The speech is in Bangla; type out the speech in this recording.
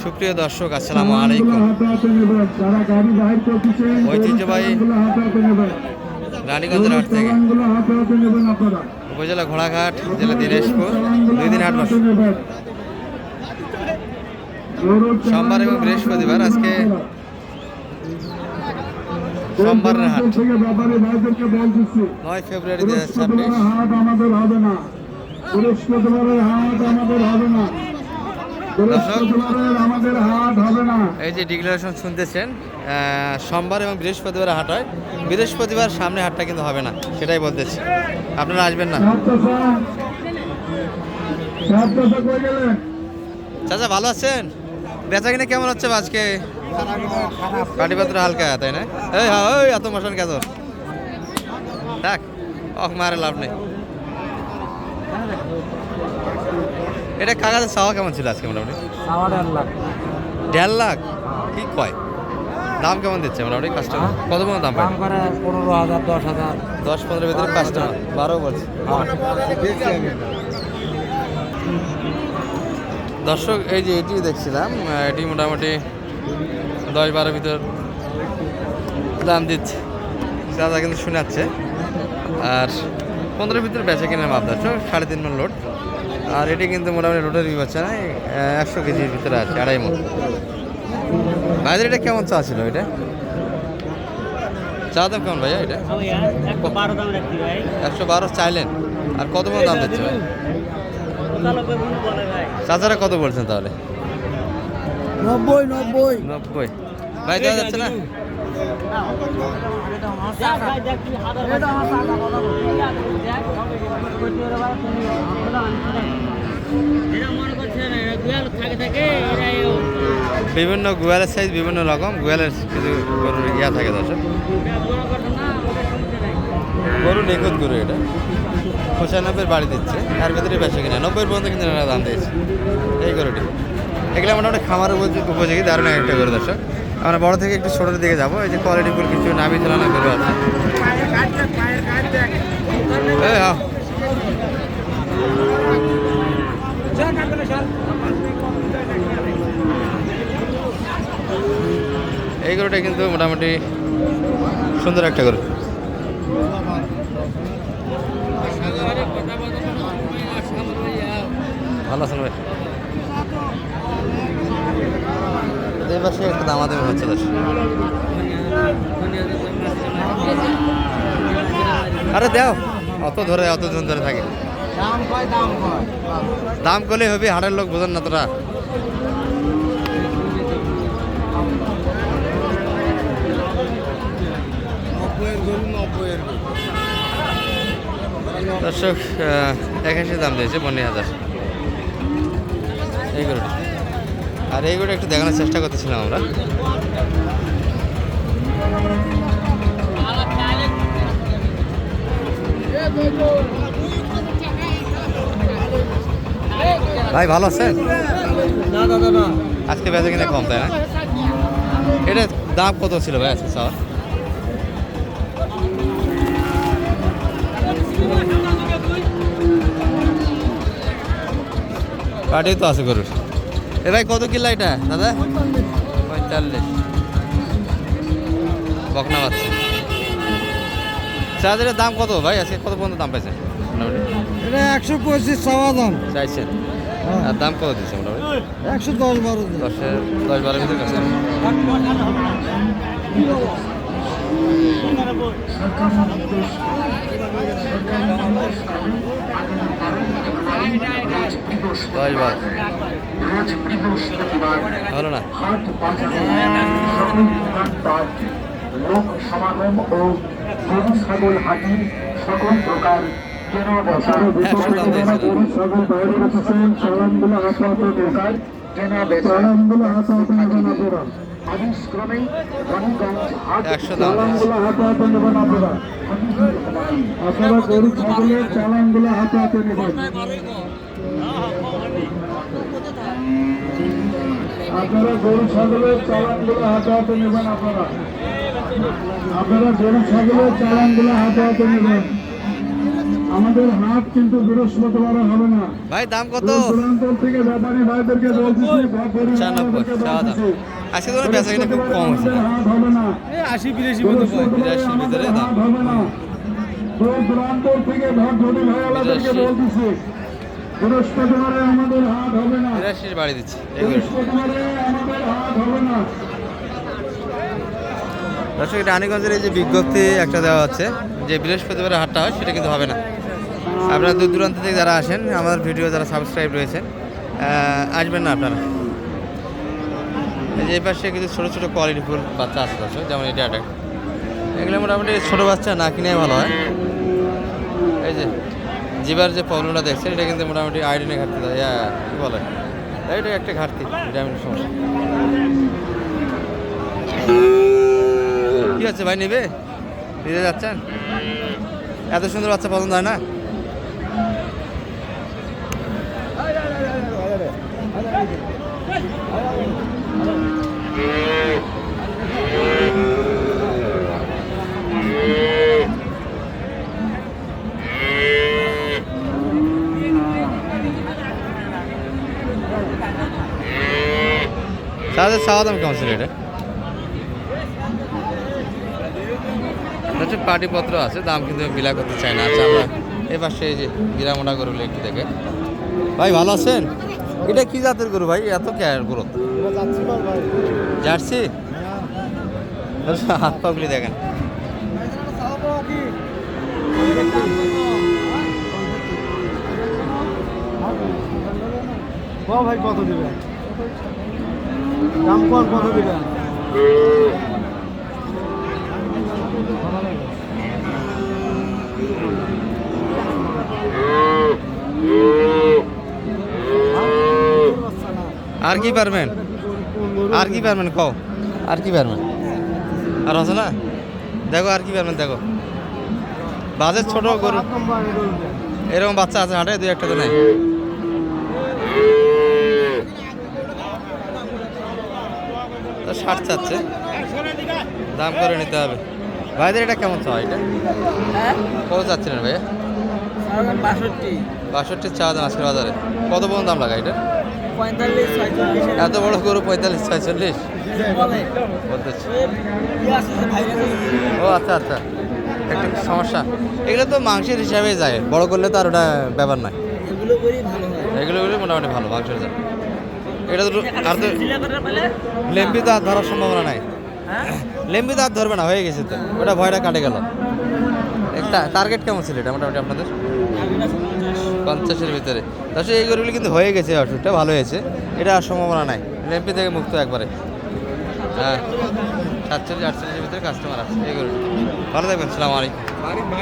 সুপ্রিয় দর্শক, আসসালামু আলাইকুম। ঐতিহ্যবাহী রানীগঞ্জের হাট থেকে উপজেলা ঘোড়াঘাট, জেলা দিনাজপুর 2 দিন হাট বসে, সোমবার এবং বৃহস্পতিবার। আজকে সোমবারের হাট 9 ফেব্রুয়ারি 2026। এই যে ডিক্লারেশন শুনতেছেন, সোমবার এবং বৃহস্পতিবার হাট হয়। বৃহস্পতিবার সামনে হাটটা কিন্তু হবে না, সেটাই বলতেছি। আপনারা আসবেন না। চাচা ভালো আছেন? বেচা কিনে কেমন হচ্ছে আজকে? পাটিপত্র হালকা, তাই না? এই ওই এত মশান কেন থাক, মারে লাভ নেই। এটা কাগজের চাওয়া কেমন ছিল আজকে? মোটামুটি 1.5 লাখ। কি কয় দাম কেমন দিচ্ছে মোটামুটি কাস্টমার? কত পর্যন্ত দাম পায়? 15,000, 10,000, 10-15 ভিতরে কাস্টমার 12 বলছে। দর্শক, এই যে এটি দেখছিলাম, এটি মোটামুটি 10-12 ভিতর দাম দিচ্ছে দাদা, কিন্তু শোনাচ্ছে। আর 15 ভিতরে বেচা কিনে মাপ দর্শক, 3.5 মণ লোড। আর এটি কিন্তু মোটামুটি লোডের বিবেচনা না, 100 কেজির ভিতরে আছে, 2.5 মণ। ভাইদের এটা কেমন চা ছিল? এটা চা দাম কেমন ভাইয়া? এটা 112 চাইলেন, আর কত মণ দাম দিচ্ছে ভাই? চাচারা কত বলছেন তাহলে? 90 ভাই, দেওয়া যাচ্ছে না? বিভিন্ন গোয়ালের সাইজ বিভিন্ন রকম, গোয়ালের কিছু গরুর ইয়া থাকে দর্শক। গরু নিখুঁত গরু, এটা 95 বাড়ি দিচ্ছে, এর ভিতরে বেশি কিনা 90 পর্যন্ত কিন্তু দাম দিয়েছে এই গরুটি। এগুলো মোটামুটি খামার উপযোগী, দারুণ একটা গরু দর্শক। আমরা বড় থেকে একটু ছোটোর দিকে যাবো। এই যে কোয়ালিটিফুল কিছু নামি তোলানো গরু আছে। এই গরুটা কিন্তু মোটামুটি সুন্দর একটা গরু। ভালো আছেন ভাই? এই পাশে একটা দামাদামি হচ্ছে দর্শক। আরে দেও, অত জন ধরে থাকে। দাম করলে হবে, হাটের লোক বোঝেন না তোরা। দর্শক, 81 দাম দিয়েছে, 52,000 এই গরুটা। আর এই গরুটা একটু দেখানোর চেষ্টা করতেছিলাম আমরা। ভাই ভালো আছেন? না, আজকে বেচা কিনা কম, তাই না? এটা দাম কত ছিল ভাই আজকে স্যার? পাটি তো আছে গরুর। এ ভাই কত কিলো এটা দাদা? 45 বকনা বাচ্চা। চার্জারের দাম কত ভাই আজকে? কত পর্যন্ত দাম পাইছেন? এটা 125 চাওয়া দাম চাইছেন, আর দাম কত দিচ্ছে মোটামুটি? 110-12 10-12 ভিতরে কাছে। হলো না। লোক সমাগম ও গরু ছাগল হাতি সকল প্রকার আদিক্রমে রানীগঞ্জ হাট 100 আপনারা গরু ছাগলের চালানগুলো হাতে হাতে নেবেন। আপনারা গরু ছাগলের চালানগুলো হাতে হাতে নেবেন। আপনারা গরু ছাগলের চালানগুলো হাতে হাতে নেবেন। আমাদের হাট কিন্তু বৃহস্পতিবার হবে না। ভাই দাম কত? দূরান্ত থেকে ব্যাপারী ভাইদেরকে বলতেছি, পঁচানব্বই চাওয়া দাম। আজকে তো বেচা কিনা খুব কম হয়েছে না? হাট হবে না। 80-82 বিরাশির ভিতরে দাম। হাট হবে না। দূর দূরান্ত থেকে ধরি ভাইয়াদেরকে বলতেছি, বৃহস্পতিবারে আমাদের হাট হবে না। 82 বাড়ি দিচ্ছে এই গরুটি। বৃহস্পতিবারে আমাদের হাট হবে না। দর্শক রানীগঞ্জের এই যে বিজ্ঞপ্তি একটা দেওয়া হচ্ছে যে বৃহস্পতিবার হাটটা হয়, সেটা কিন্তু হবে না। আপনারা দূর দূরান্ত থেকে যারা আসেন, আমাদের ভিডিও যারা সাবস্ক্রাইব রয়েছেন, আসবেন না আপনারা। এই যে এই পাশে কিছু ছোটো ছোটো কোয়ালিটিফুল বাচ্চা আছে দর্শক, যেমন এটা একটা, এগুলো মোটামুটি ছোটো বাচ্চা না কিনে ভালো হয়। এই যে জিবার যে প্রবলেমটা দেখছেন, এটা কিন্তু মোটামুটি আয়োডিনের ঘাটতি দেয়, কী বলে, এটা একটা ঘাটতি, ভিটামিনের সমস্যা। কি হচ্ছে ভাই, নেবে নিতে যাচ্ছেন? এত সুন্দর বাচ্চা পছন্দ হয় না? তাদের চাওয়া দাম কেমন ছিল এটা? পাটিপত্র আছে, দাম কিন্তু বিলা করতে চাই না। আচ্ছা, আমরা এই পাশে এই যে গিরামোটা গরুগুলো একটু দেখে। ভাই ভালো আছেন? এটা কি জাতের গরু ভাই, এত কেয়ার গরু? জার্সি? হাত পাগুলি দেখেন। ভাই কত দিবেন? দাম কত দিবেন? আর কি পারবেন? আর কি পারবেন কও? আর কি পারবেন? আর আছে না? দেখো আর কি পারবেন, দেখো বাজেট ছোট গরু, এরকম বাচ্চা আছে হাটে, দুই একটা তো নাই। তো 60 চাচ্ছে, দাম করে নিতে হবে। ভাইদের এটা কেমন চাওয়া? এটা কত চাচ্ছিলেন ভাইয়া? 62 চাওয়া দাম আজকের বাজারে। কত পর্যন্ত দাম লাগায় এটা? 45-46 এত বড় গরু 45-46 বলতেছে। ও আচ্ছা আচ্ছা, একটু সমস্যা। এগুলো তো মাংসের হিসাবে যায়, বড় করলে তো আর ওটা ব্যাপার নয়। এগুলো করি ভালো হয়। এগুলো মোটামুটি ভালো মাংসের যায়। এটা তো আর তো লেম্বি তো আর ধরার সম্ভাবনা নাই। লেম্বি তো আর ধরবে না, হয়ে গেছে তো, ওটা ভয়টা কাটে গেল। একটা টার্গেট কেমন ছিল এটা মোটামুটি আপনাদের? 50-এর ভিতরে। তাছাড়া এই গরুগুলি কিন্তু হয়ে গেছে, অসুখটা ভালো হয়েছে, এটা আর সম্ভাবনা নাই, লেম্পি থেকে মুক্ত একবারে। হ্যাঁ, 47-48-এর ভিতরে কাস্টমার আছে এই গরু। ভালো থাকবেন, সালাম আলাইকুম।